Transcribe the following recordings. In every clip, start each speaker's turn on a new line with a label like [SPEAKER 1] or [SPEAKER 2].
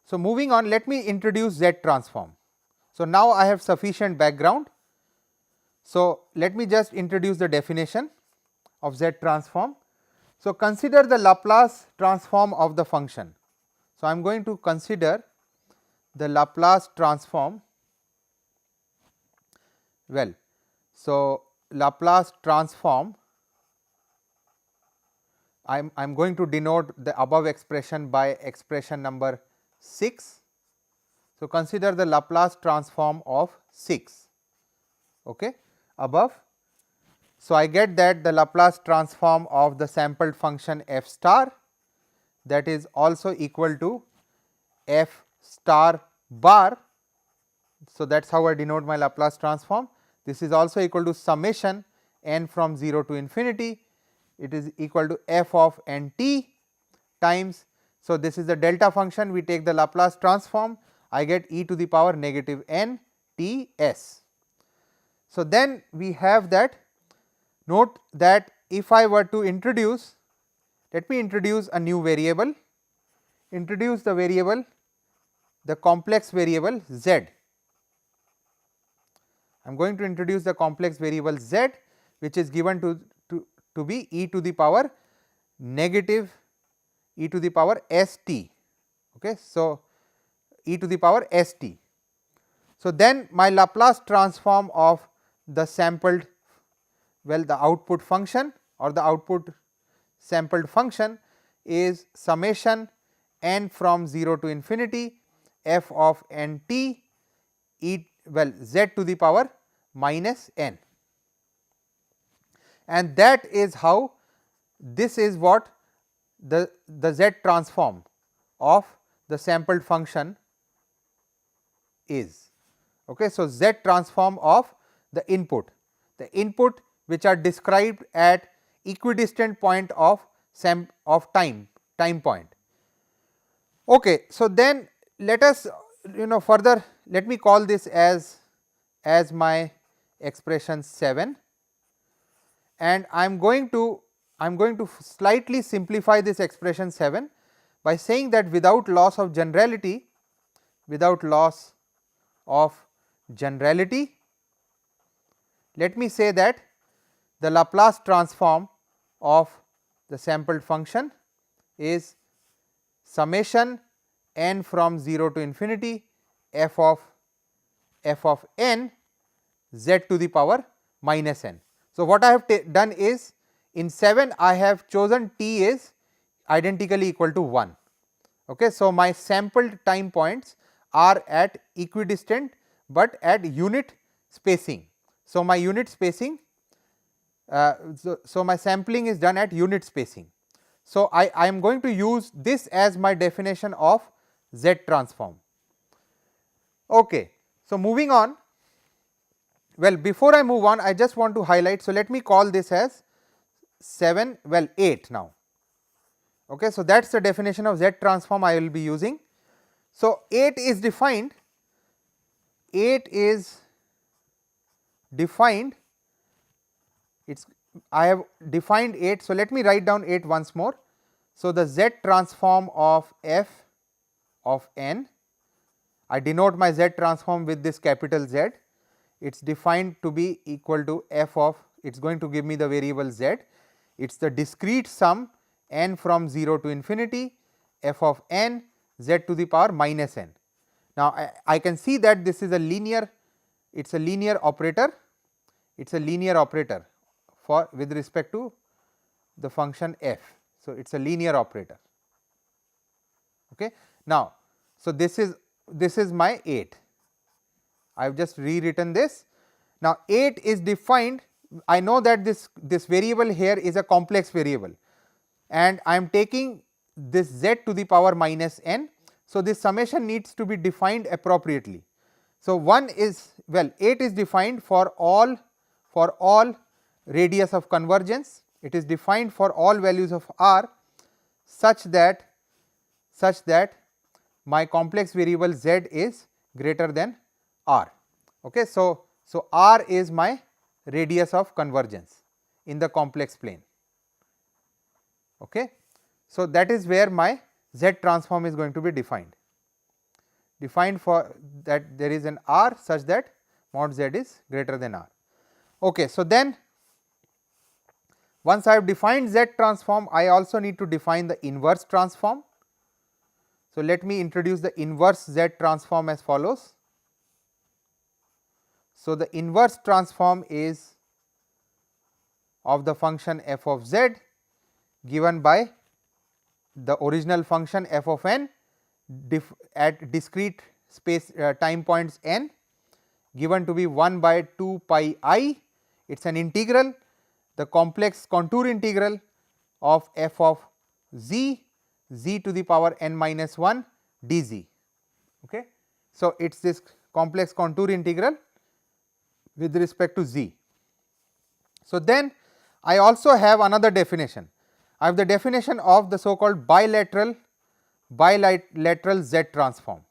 [SPEAKER 1] So, moving on, let me introduce Z transform. So, now I have sufficient background. So, let me just introduce the definition of Z transform. So, consider the Laplace transform of the function. So, I am going to consider the Laplace transform. Well, so Laplace transform, I am going to denote the above expression by expression number 6. So, consider the Laplace transform of 6 above. So, I get that the Laplace transform of the sampled function f star, that is also equal to f star bar. So, that is how I denote my Laplace transform. This is also equal to summation n from 0 to infinity, it is equal to f of n t times. So, this is the delta function, we take the Laplace transform, I get e to the power negative n t s. So, then we have that, note that if I were to introduce, let me introduce a new variable, introduce the variable, the complex variable z. I am going to introduce the complex variable z, which is given to be e to the power negative e to the power s t. So, e to the power s t. So, then my Laplace transform of the sampled, well, the output function or the output sampled function is summation n from 0 to infinity f of n t e, well, z to the power minus n, and that is how, this is what the z transform of the sampled function is. So, z transform of the input which are described at equidistant point of time point. So, then let us further, let me call this as my expression 7, and I am going to slightly simplify this expression 7 by saying that without loss of generality, let me say that the Laplace transform of the sampled function is summation n from 0 to infinity f of n z to the power minus n. So, what I have done is, in 7 I have chosen t is identically equal to 1. So, my sampled time points are at equidistant, but at unit spacing. So, my unit spacing, so my sampling is done at unit spacing. So, I am going to use this as my definition of Z transform. So, moving on, well, before I move on, I just want to highlight. So, let me call this as 7, well, 8 now. So, that is the definition of Z transform I will be using. So, 8 is defined, I have defined 8. So, let me write down 8 once more. So, the Z transform of f of n, I denote my Z transform with this capital Z, it is defined to be equal to f of, it is going to give me the variable z, it is the discrete sum n from 0 to infinity f of n z to the power minus n. Now, I can see that this is a linear, it is a linear operator, for with respect to the function f. So, it is a linear operator. Now, so this is my 8, I have just rewritten this. Now, 8 is defined, I know that this variable here is a complex variable, and I am taking this z to the power minus n. So, this summation needs to be defined appropriately. So, 1 is, well, 8 is defined for all radius of convergence, it is defined for all values of r such that my complex variable z is greater than r. So, r is my radius of convergence in the complex plane. So, that is where my Z transform is going to be defined. defined for that there is an R such that mod Z is greater than R. Okay, so then once I have defined Z transform, I also need to define the inverse transform. So, let me introduce the inverse Z transform as follows. So, the inverse transform is of the function f of z given by the original function f of n at discrete space time points n given to be 1 by 2 pi I. It is an integral, the complex contour integral of f of z to the power n minus 1 dz. Okay. So, it is this complex contour integral with respect to z. So, then I also have another definition. I have the definition of the so called bilateral Z transform.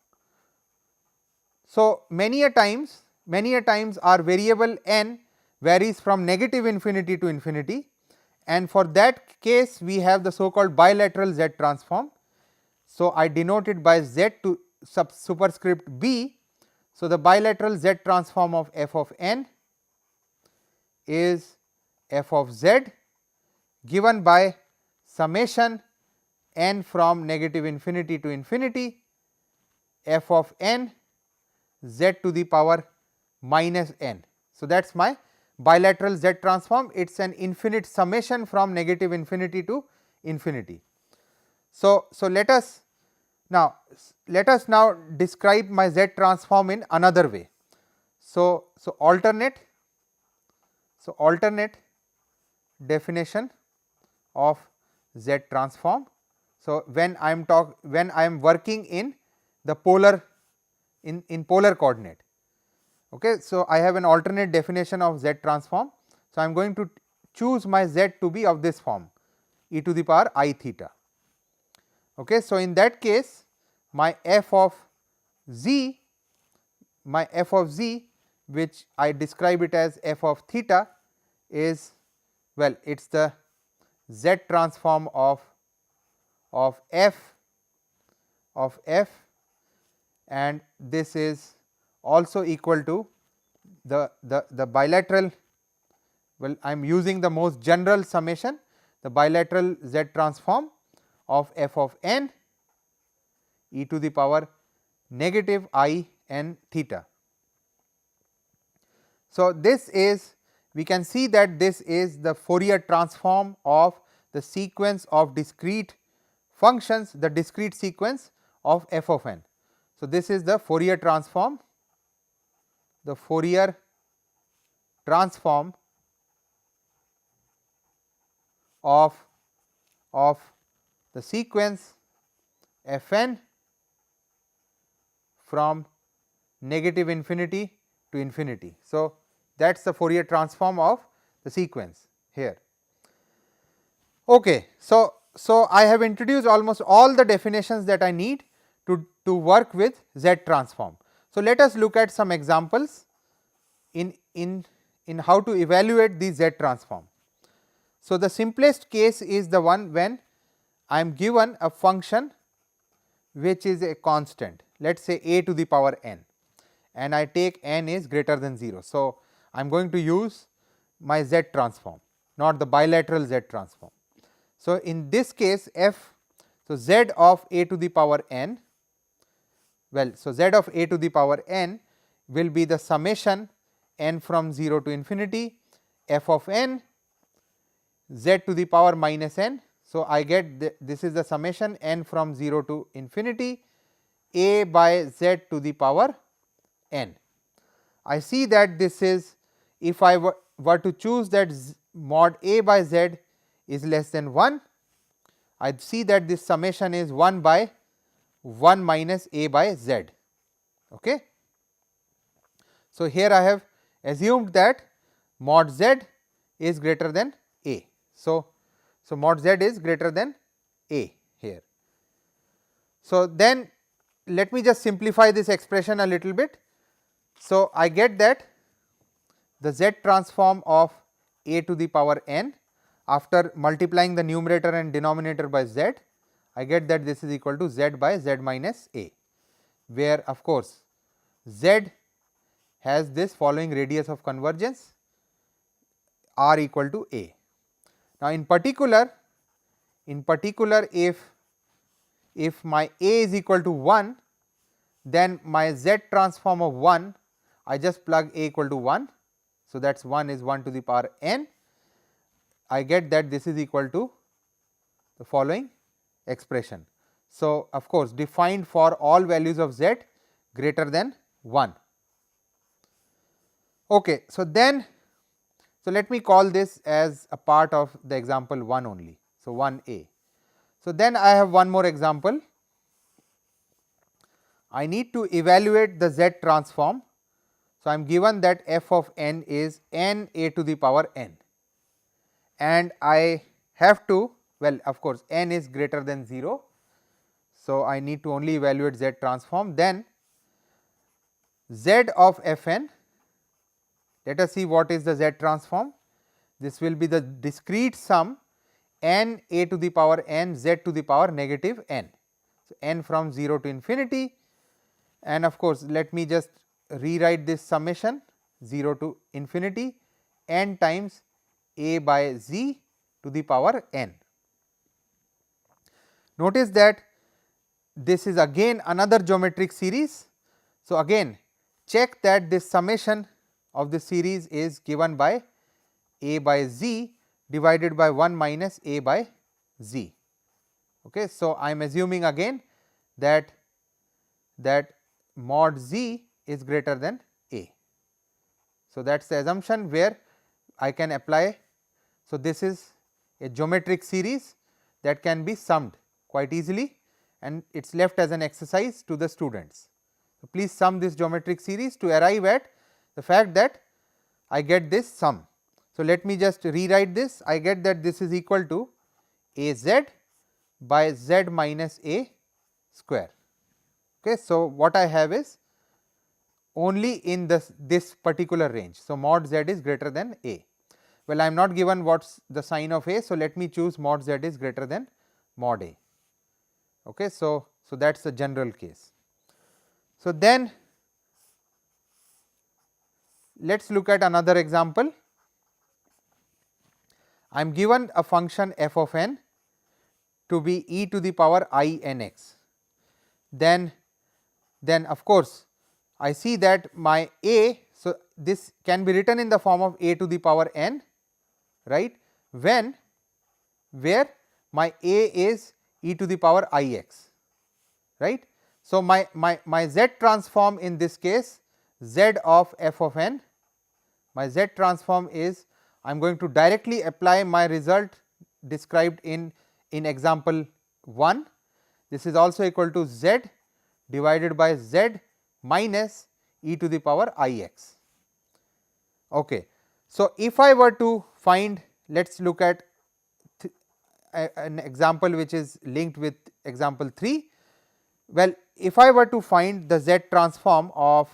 [SPEAKER 1] So, many a times our variable n varies from negative infinity to infinity, and for that case we have the so called bilateral Z transform. So, I denote it by Z to superscript b. So, the bilateral Z transform of f of n is f of z given by summation n from negative infinity to infinity f of n z to the power minus n. So, that is my bilateral Z transform. It is an infinite summation from negative infinity to infinity. So, let us now describe my Z transform in another way. So, alternate definition of Z transform. So, when I am working in the polar polar coordinate. Okay. So, I have an alternate definition of Z transform. So, I am going to choose my Z to be of this form, e to the power I theta. Okay. So, in that case my f of z which I describe it as f of theta is, well, it is the Z transform of f and this is also equal to the bilateral, well, I am using the most general summation, the bilateral Z transform of f of n e to the power negative I n theta. So, this is, we can see that this is the Fourier transform of the sequence of discrete functions, the discrete sequence of f of n. So, this is the Fourier transform, of the sequence f n from negative infinity to infinity. So, that is the Fourier transform of the sequence here. Okay. So, I have introduced almost all the definitions that I need to work with Z transform. So, let us look at some examples in how to evaluate the Z transform. So, the simplest case is the one when I am given a function which is a constant, let us say a to the power n, and I take n is greater than 0. So, I am going to use my Z transform, not the bilateral Z transform. So, in this case Z of a to the power n, well, so Z of a to the power n will be the summation n from 0 to infinity f of n z to the power minus n. So, I get this is the summation n from 0 to infinity a by z to the power n. I see that this is, if I were to choose that mod a by z is less than 1, I see that this summation is 1 by 1 minus a by z. Okay. So, here I have assumed that mod z is greater than a. So, mod z is greater than a here. So, then let me just simplify this expression a little bit. So, I get that the Z transform of a to the power n, after multiplying the numerator and denominator by z, I get that this is equal to z by z minus a. where of course Z has this following radius of convergence r equal to a. Now, in particular if my a is equal to 1, then my Z transform of 1, I just plug a equal to 1. So, that is 1 is 1 to the power n. I get that this is equal to the following expression. So, of course, defined for all values of Z greater than 1. Okay. So, then let me call this as a part of the example 1 only. So, 1a. So, then I have one more example. I need to evaluate the Z transform. So, I am given that f of n is n a to the power n, and I have to, well, of course, n is greater than 0. So, I need to only evaluate Z transform. Then Z of f n, let us see what is the Z transform. This will be the discrete sum n a to the power n Z to the power negative n. So, n from 0 to infinity, and of course, let me just rewrite this summation 0 to infinity n times a by z to the power n. Notice that this is again another geometric series. So, again check that this summation of the series is given by a by z divided by 1 minus a by z. Okay. So, I am assuming again that mod z is greater than a. So, that is the assumption where I can apply. So, this is a geometric series that can be summed quite easily, and it is left as an exercise to the students. So, please sum this geometric series to arrive at the fact that I get this sum. So, let me just rewrite this. I get that this is equal to a z by z minus a square. Okay. So, what I have is only in this particular range. So, mod z is greater than a. Well, I am not given what is the sign of a. So, let me choose mod z is greater than mod a. Okay. So, that is the general case. So, then let us look at another example. I am given a function f of n to be e to the power I n x. Then of course, I see that my a, so this can be written in the form of a to the power n, right, where my a is e to the power I x, right. So, my z transform in this case, z of f of n, my z transform is, I am going to directly apply my result described in example 1. This is also equal to z divided by z minus e to the power I x. Okay. So, if I were to find, let us look at an example which is linked with example 3. Well, if I were to find the z transform of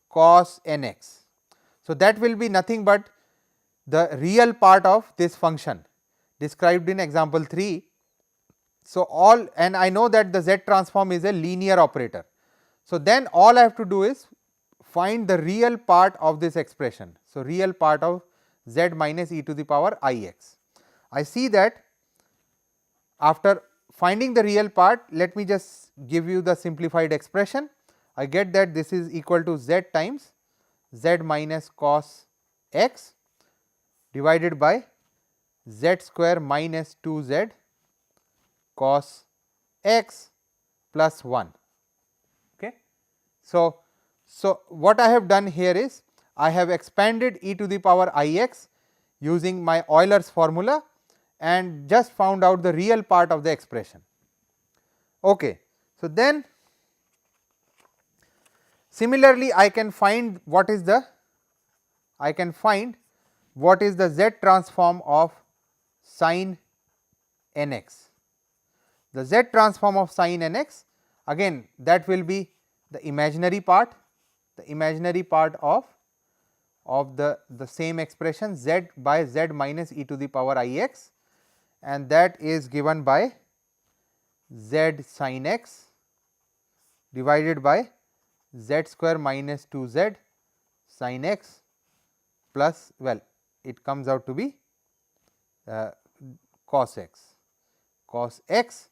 [SPEAKER 1] cos n x, so that will be nothing but the real part of this function described in example 3. So, all, and I know that the z transform is a linear operator. So, then all I have to do is find the real part of this expression. So, real part of z minus e to the power I x. I see that after finding the real part, let me just give you the simplified expression. I get that this is equal to z times z minus cos x divided by z square minus 2 z cos x plus 1. Okay. So, what I have done here is I have expanded e to the power I x using my Euler's formula and just found out the real part of the expression. Okay. So, then similarly, I can find what is the z transform of sine nx. The z transform of sine nx, again that will be the imaginary part of the same expression z by z minus e to the power I x, and that is given by z sin x divided by z square minus 2z sin x plus, well, it comes out to be cos x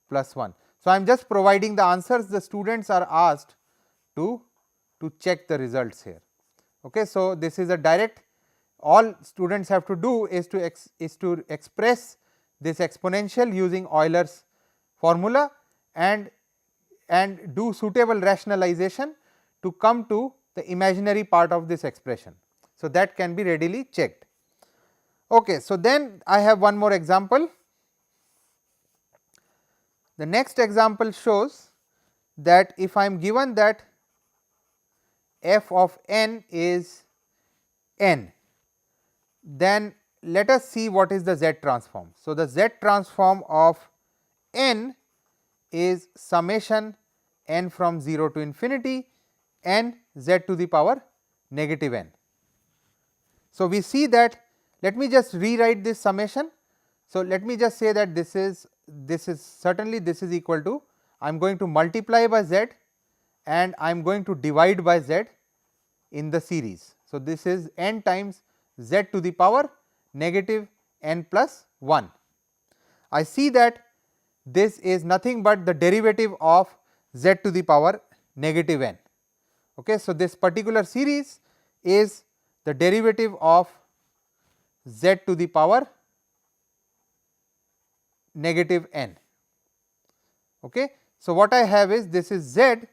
[SPEAKER 1] plus 1. So, I am just providing the answers. The students are asked to check the results here. Okay. So, this is a direct, all students have to do is to express this exponential using Euler's formula and do suitable rationalization to come to the imaginary part of this expression. So, that can be readily checked. Okay. So, then I have one more example. The next example shows that if I am given that f of n is n, then let us see what is the z transform. So, the z transform of n is summation n from 0 to infinity n z to the power negative n. So, we see that, let me just rewrite this summation. So, let me just say that this is certainly this is equal to, I am going to multiply by z and I am going to divide by z in the series. So, this is n times z to the power negative n plus 1. I see that this is nothing but the derivative of z to the power negative n. Okay. So, this particular series is the derivative of z to the power negative n. Okay. So, what I have is, this is z,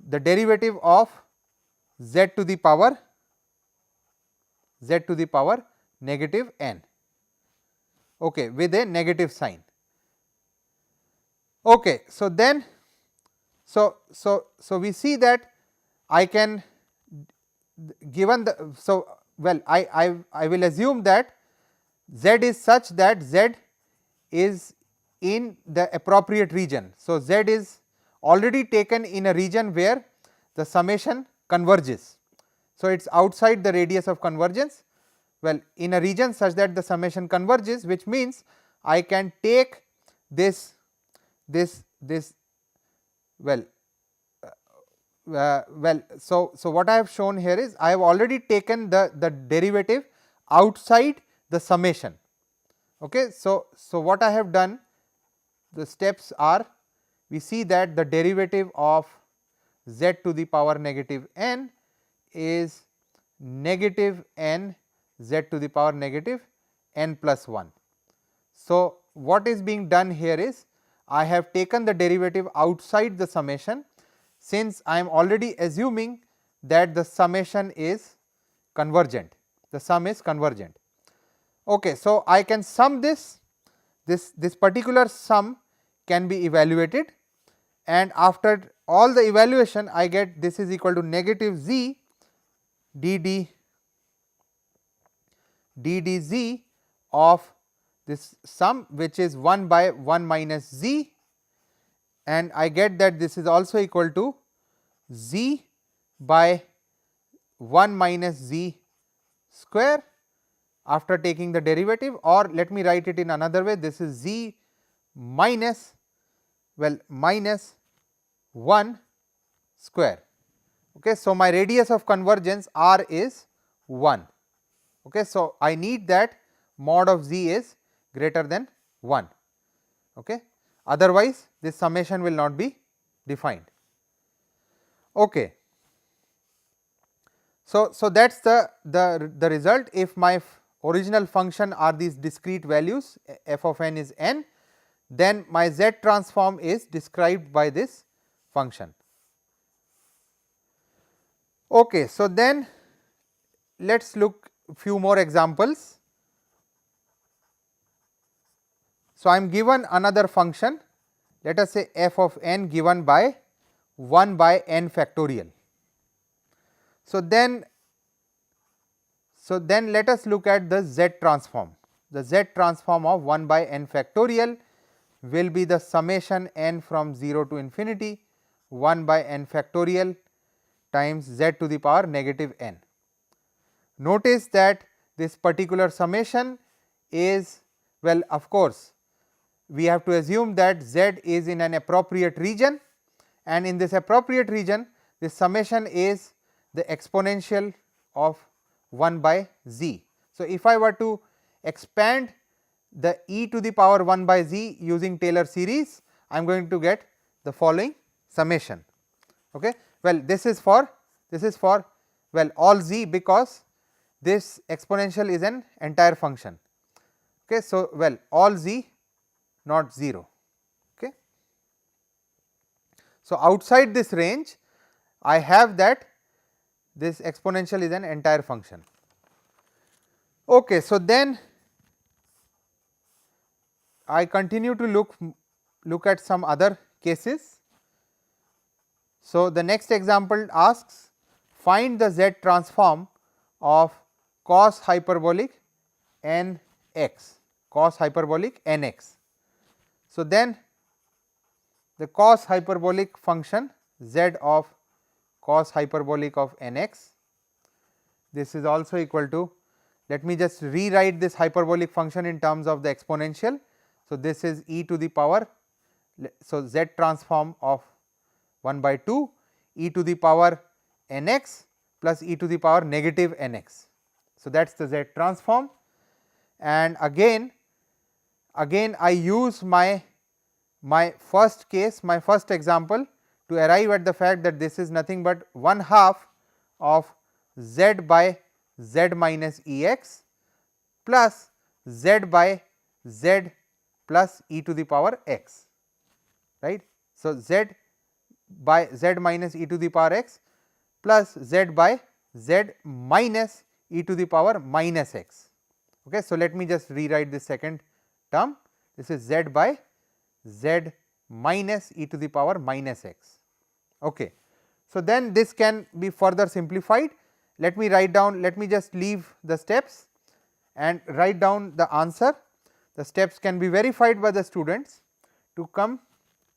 [SPEAKER 1] the derivative of z to the power negative n, okay, with a negative sign. Okay. So, then so we see that I can, given the, so well, I will assume that z is such that z is in the appropriate region. So, z is already taken in a region where the summation converges. So, it is outside the radius of convergence, well, in a region such that the summation converges, which means I can take this well, so what I have shown here is, I have already taken the derivative outside the summation. Okay. So, what I have done, the steps are, we see that the derivative of z to the power negative n is negative n z to the power negative n plus 1. So, what is being done here is, I have taken the derivative outside the summation, since I am already assuming that the summation is convergent, the sum is convergent. Okay. So, I can sum this particular sum can be evaluated, and after all the evaluation I get this is equal to negative z d z of this sum, which is 1 by 1 minus z, and I get that this is also equal to z by 1 minus z square after taking the derivative, or let me write it in another way, this is z minus, well, minus 1 square. Okay. So, my radius of convergence r is 1. Okay. So, I need that mod of z is greater than 1. Okay. Otherwise, this summation will not be defined. Okay. So, that is the result. If my original function are these discrete values, f of n is n, then my z transform is described by this function. Okay. So, then let us look few more examples. So, I am given another function, let us say f of n given by 1 by n factorial. So, then let us look at the z transform. The z transform of 1 by n factorial will be the summation n from 0 to infinity 1 by n factorial times z to the power negative n. Notice that this particular summation is, well, of course, we have to assume that z is in an appropriate region, and in this appropriate region this summation is the exponential of 1 by z. So, if I were to expand the e to the power 1 by z using Taylor series, I am going to get the following summation. Okay. Well, this is for well all z, because this exponential is an entire function. Okay. So, well all z not 0. Okay. So, outside this range I have that this exponential is an entire function. Okay. So, then I continue to look at some other cases. So, the next example asks, find the z transform of cos hyperbolic n x, cos hyperbolic n x. So, then the cos hyperbolic function z of cos hyperbolic of n x, this is also equal to, let me just rewrite this hyperbolic function in terms of the exponential. So, this is e to the power, so z transform of 1 by 2 e to the power n x plus e to the power negative n x. So, that is the z transform, and again I use my first case, my first example to arrive at the fact that this is nothing but 1/2 of z by z minus E x plus z by z plus e to the power x, right. So, z by z minus e to the power x plus z by z minus e to the power minus x. Okay. So, let me just rewrite this second term, this is z by z minus e to the power minus x. Okay. So, then this can be further simplified. Let me write down, let me just leave the steps and write down the answer. The steps can be verified by the students to come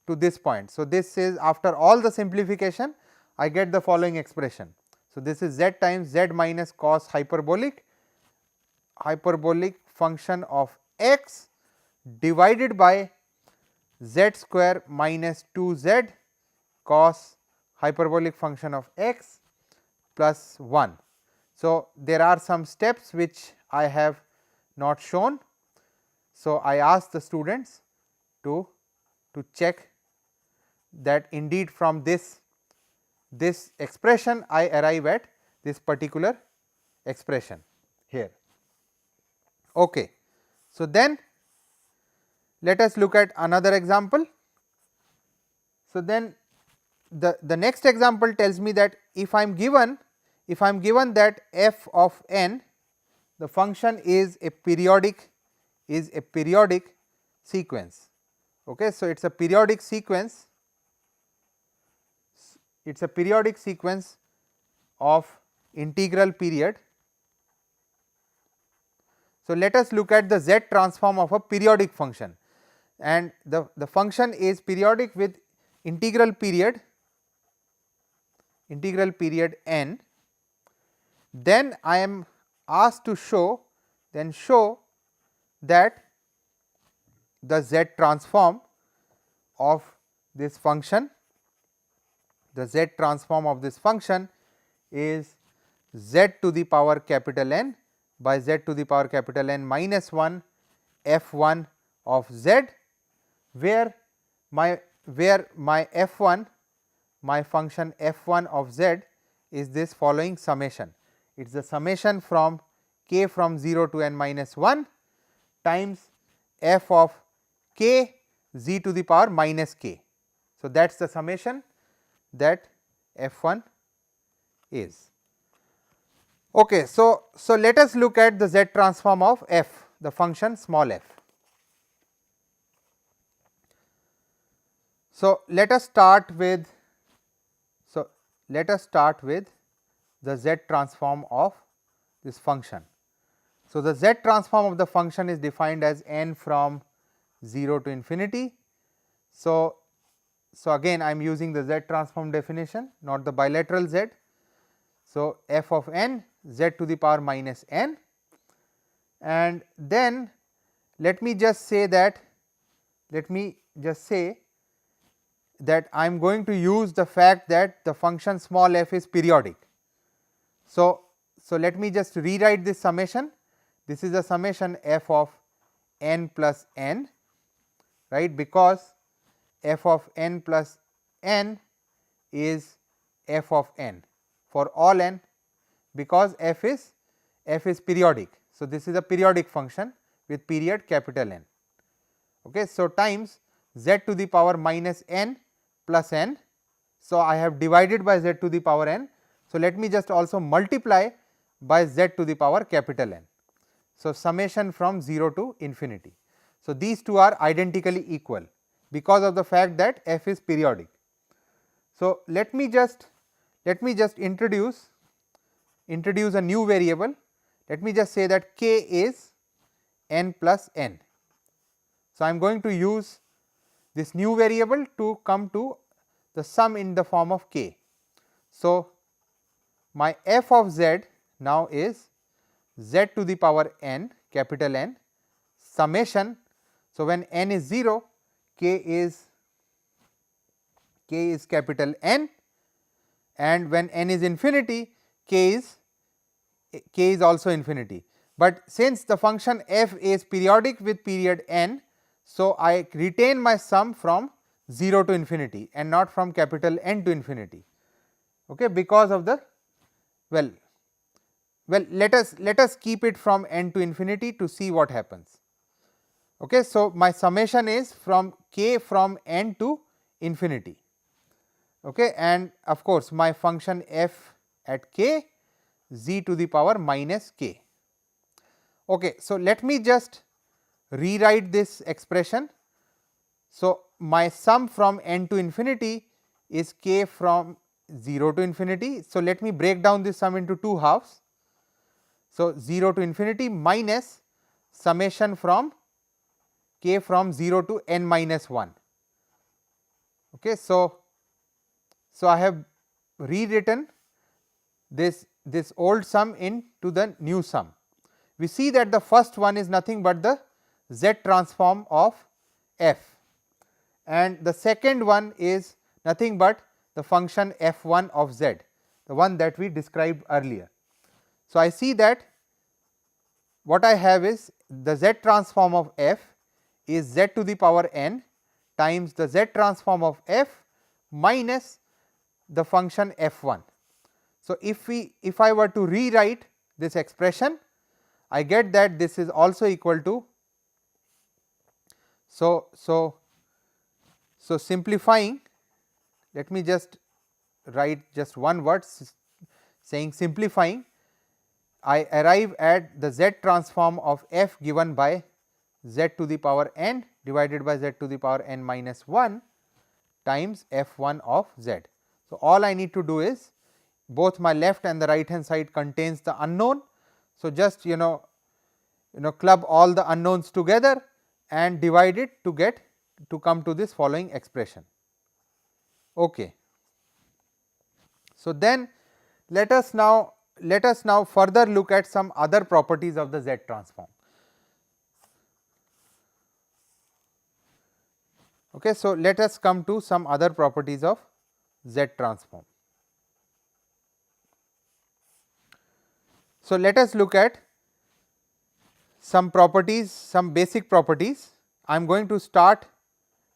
[SPEAKER 1] to this point. So, this is after all the simplification I get the following expression. So, this is z times z minus cos hyperbolic function of x divided by z square minus 2z cos hyperbolic function of x plus 1. So, there are some steps which I have not shown. So, I ask the students to check that indeed from this expression I arrive at this particular expression here. Okay. So, then let us look at another example. So, then the next example tells me that if I am given that f of n, the function is a periodic sequence. Okay. So, it is a periodic sequence, of integral period. So, let us look at the z transform of a periodic function, and the function is periodic with integral period n. Then I am asked to show that the z transform of this function, is z to the power capital N by z to the power capital N minus 1 f1 of z, where my f1, my function f1 of z is this following summation. It is the summation from k from 0 to n minus 1 times f of k z to the power minus k. So, that is the summation that f1 is. Okay. So, let us look at the z transform of f, the function small f. So, let us start with the z transform of this function. So, the z transform of the function is defined as n from 0 to infinity. So, again I am using the z transform definition, not the bilateral z. So, f of n z to the power minus n, and then let me just say that I am going to use the fact that the function small f is periodic. So, let me just rewrite this summation. This is a summation f of n plus n, right, because f of n plus n is f of n for all n, because f is periodic. So, this is a periodic function with period capital N. Okay. So, times z to the power minus n plus n. So, I have divided by z to the power n. So, let me just also multiply by z to the power capital N. So, summation from 0 to infinity. So, these two are identically equal because of the fact that f is periodic. So, let me just introduce a new variable. Let me just say that k is n plus n. So, I am going to use this new variable to come to the sum in the form of k. So, my f of z now is z to the power n capital N summation. So, when n is 0, k is capital N, and when n is infinity, k is also infinity. But since the function f is periodic with period n, so I retain my sum from 0 to infinity and not from capital N to infinity, okay, because of the well let us keep it from n to infinity to see what happens. Okay. So, my summation is from k from n to infinity, okay, and of course, my function f at k z to the power minus k. Okay. So, let me just rewrite this expression. So, my sum from n to infinity is k from 0 to infinity. So, let me break down this sum into two halves. So, 0 to infinity minus summation from k from 0 to n minus 1. Okay. So, I have rewritten this old sum into the new sum. We see that the first one is nothing but the z transform of f, and the second one is nothing but the function f1 of z, the one that we described earlier. So, I see that what I have is the z transform of f is z to the power n times the z transform of f minus the function f1. So, if I were to rewrite this expression, I get that this is also equal to, so simplifying, let me just write just one word saying simplifying, I arrive at the z transform of f given by z to the power n divided by z to the power n minus 1 times f1 of z. So, all I need to do is, both my left and the right hand side contains the unknown. So, just club all the unknowns together and divide it to come to this following expression. Okay. So, then let us now further look at some other properties of the Z transform. Okay. So, let us come to some other properties of Z transform. So, let us look at some properties, some basic properties. I am going to start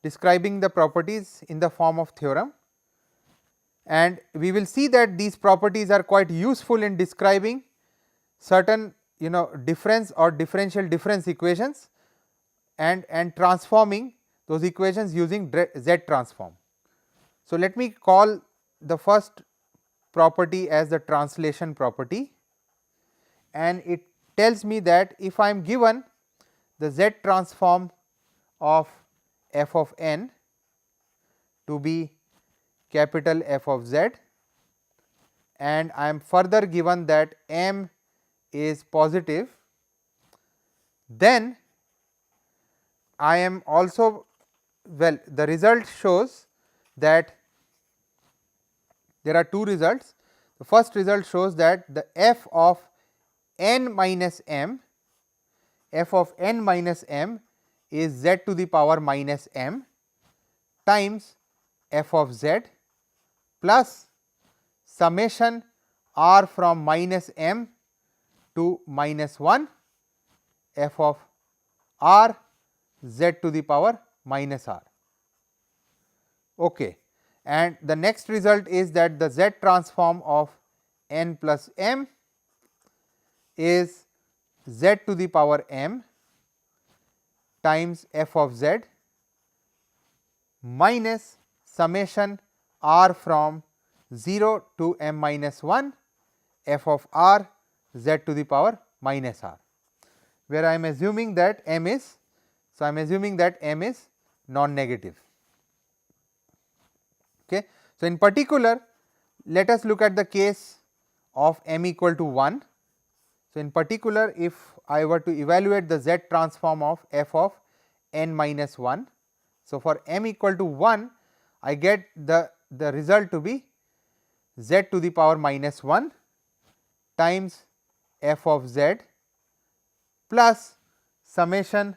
[SPEAKER 1] describing the properties in the form of theorem, and we will see that these properties are quite useful in describing certain difference or differential difference equations and transforming those equations using Z transform. So, let me call the first property as the translation property, and it tells me that if I am given the Z transform of f of n to be capital F of z, and I am further given that m is positive, then I am also, well, the result shows that there are two results. The first result shows that the f of n minus m is z to the power minus m times f of z plus summation r from minus m to minus 1 f of r z to the power minus r. Okay. And the next result is that the z transform of n plus m is z to the power m times f of z minus summation r from 0 to m minus 1 f of r z to the power minus r, where I am assuming that m is, so I am assuming that m is non-negative. Okay. So, in particular, let us look at the case of m equal to 1. So, in particular, if I were to evaluate the z transform of f of n minus 1. So, for m equal to 1, I get the result to be z to the power minus 1 times f of z plus summation,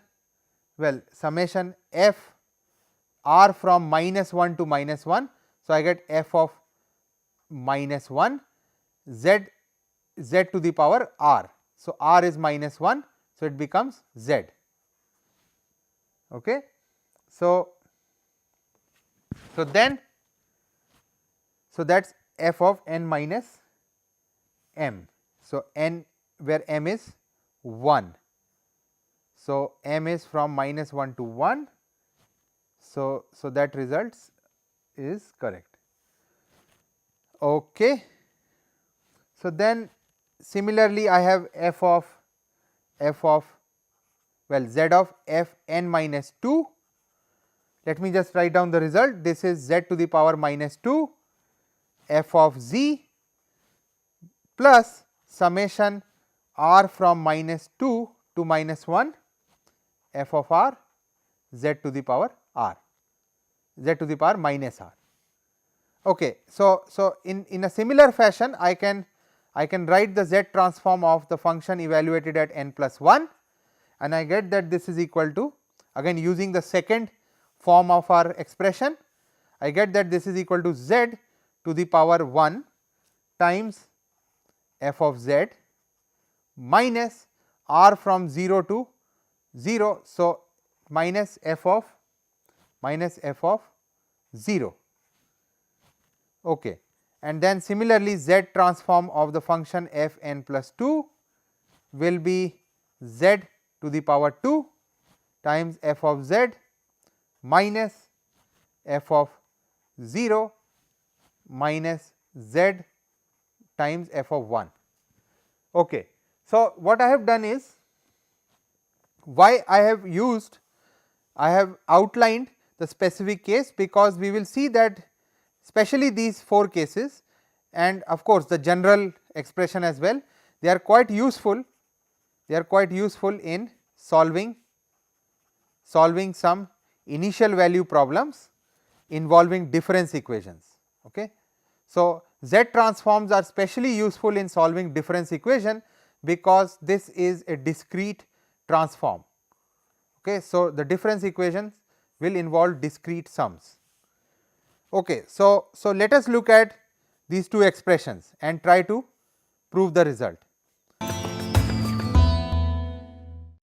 [SPEAKER 1] well, summation f r from minus 1 to minus 1. So, I get f of minus 1 z to the power r. So, r is minus 1. So, it becomes z. Okay. So, that is f of n minus m. So, n where m is 1. So, m is from minus 1 to 1. So, that results is correct. Okay. So, then similarly, I have f of well z of f n minus 2. Let me just write down the result. This is z to the power minus 2 f of z plus summation r from minus 2 to minus 1 f of r z to the power r, z to the power minus r. Okay. So, in a similar fashion, I can write the z transform of the function evaluated at n plus 1, and I get that this is equal to, again using the second form of our expression, I get that this is equal to z to the power 1 times f of z minus r from 0 to 0. So, minus f of 0. Okay. And then similarly, z transform of the function f n plus 2 will be z to the power 2 times f of z minus f of 0 minus z times f of 1. Okay. So, what I have done is, why I have outlined the specific case, because we will see that especially these 4 cases and of course, the general expression as well, they are quite useful. They are quite useful in solving some initial value problems involving difference equations. Okay. So, z transforms are specially useful in solving difference equation, because this is a discrete transform. Okay. So, the difference equations will involve discrete sums. Okay. So, let us look at these 2 expressions and try to prove the result.